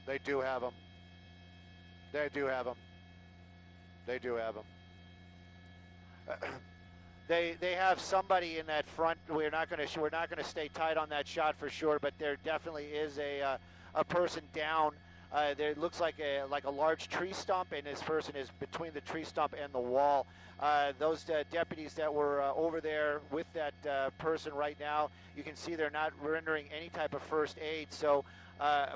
They do have them. They do have them. They do have them. They have somebody in that front. We're not going to stay tight on that shot for sure, but there definitely is a person down. There looks like a large tree stump, and this person is between the tree stump and the wall. Those deputies that were over there with that person right now, you can see they're not rendering any type of first aid. So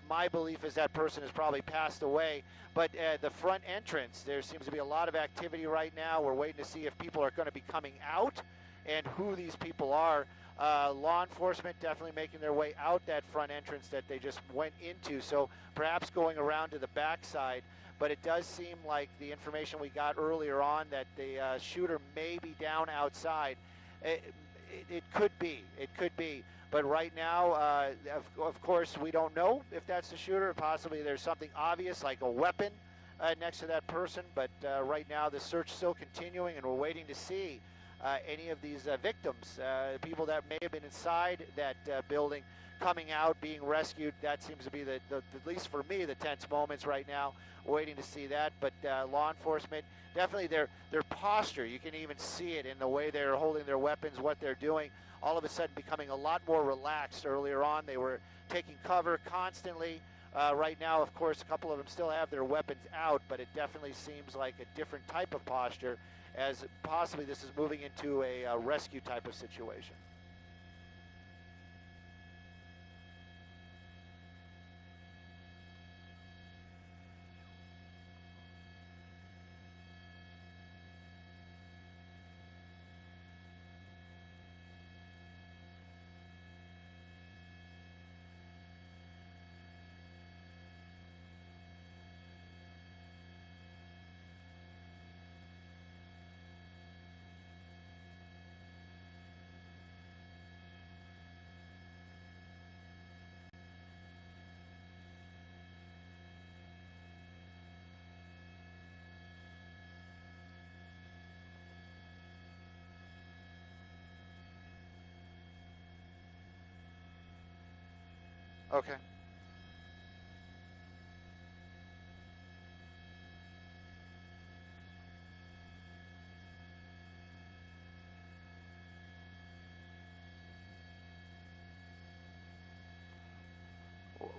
my belief is that person has probably passed away. But the front entrance, there seems to be a lot of activity right now. We're waiting to see if people are going to be coming out and who these people are. Law enforcement definitely making their way out that front entrance that they just went into, so perhaps going around to the backside. But it does seem like the information we got earlier on that the shooter may be down outside. It could be. It could be. But right now, of course, we don't know if that's the shooter. Possibly there's something obvious like a weapon next to that person. But right now, the search is still continuing, and we're waiting to see any of these victims, people that may have been inside that building, coming out, being rescued. That seems to be the at least for me, the tense moments right now. Waiting to see that. But law enforcement, definitely their posture, you can even see it in the way they're holding their weapons, what they're doing, all of a sudden becoming a lot more relaxed. Earlier on, they were taking cover constantly. Right now, of course, a couple of them still have their weapons out, but it definitely seems like a different type of posture, as possibly this is moving into a rescue type of situation. Okay.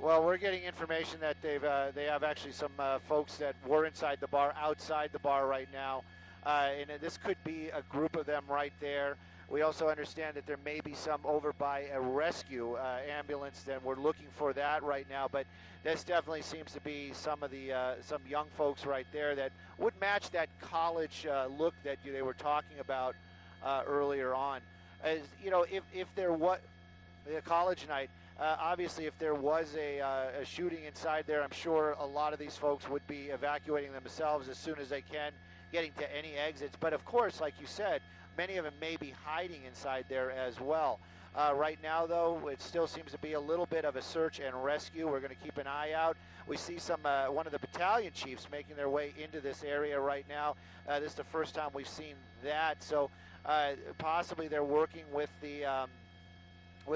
Well, we're getting information that they have actually some folks that were inside the bar, outside the bar right now, and this could be a group of them right there. We also understand that there may be some over by a rescue ambulance, and we're looking for that right now. But this definitely seems to be some of the some young folks right there that would match that college look that they were talking about earlier on. As you know, if there was a college night, obviously if there was a shooting inside there, I'm sure a lot of these folks would be evacuating themselves as soon as they can, getting to any exits. But of course, like you said, many of them may be hiding inside there as well. Right now, though, it still seems to be a little bit of a search and rescue. We're going to keep an eye out. We see some one of the battalion chiefs making their way into this area right now. This is the first time we've seen that. So possibly they're working with the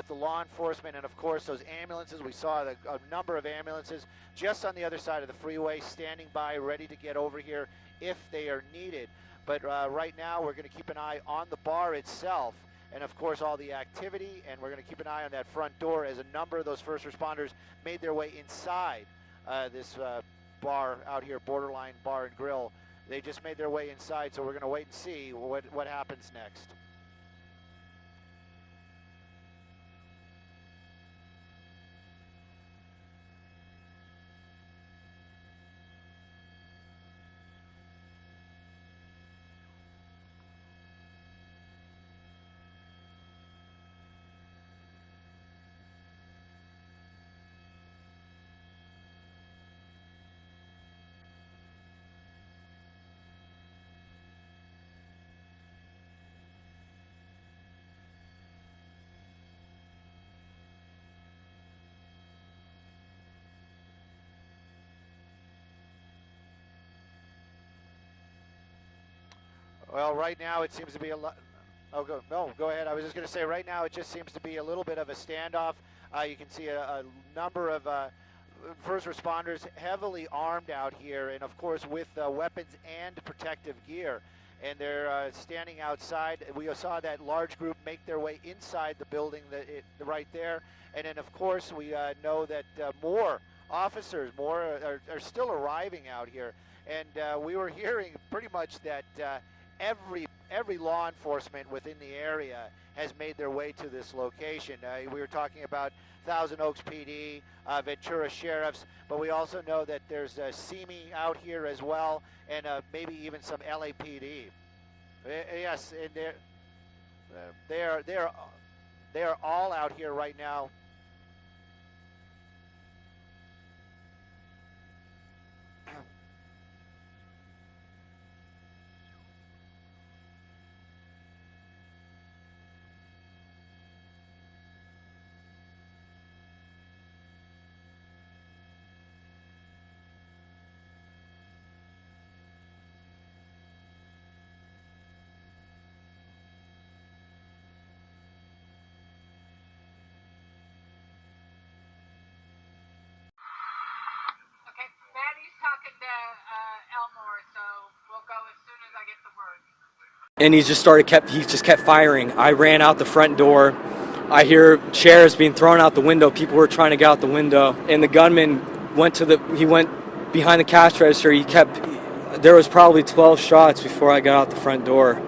law enforcement, and of course those ambulances. We saw a number of ambulances just on the other side of the freeway, standing by, ready to get over here if they are needed. But right now, we're going to keep an eye on the bar itself and, of course, all the activity. And we're going to keep an eye on that front door as a number of those first responders made their way inside this bar out here, Borderline Bar and Grill. They just made their way inside, so we're going to wait and see what happens next. Well, right now it seems to be a lot. Oh, go ahead. I was just going to say, right now it just seems to be a little bit of a standoff. You can see a number of first responders heavily armed out here, and of course with weapons and protective gear. And they're standing outside. We saw that large group make their way inside the building right there. And then, of course, we know that more officers are still arriving out here. And we were hearing pretty much that every law enforcement within the area has made their way to this location. We were talking about Thousand Oaks PD, Ventura Sheriffs, but we also know that there's Simi out here as well, and maybe even some LAPD. Yes, and they are all out here right now. And he just kept firing. I ran out the front door. I hear chairs being thrown out the window. People were trying to get out the window. And the gunman went behind the cash register. There was probably 12 shots before I got out the front door.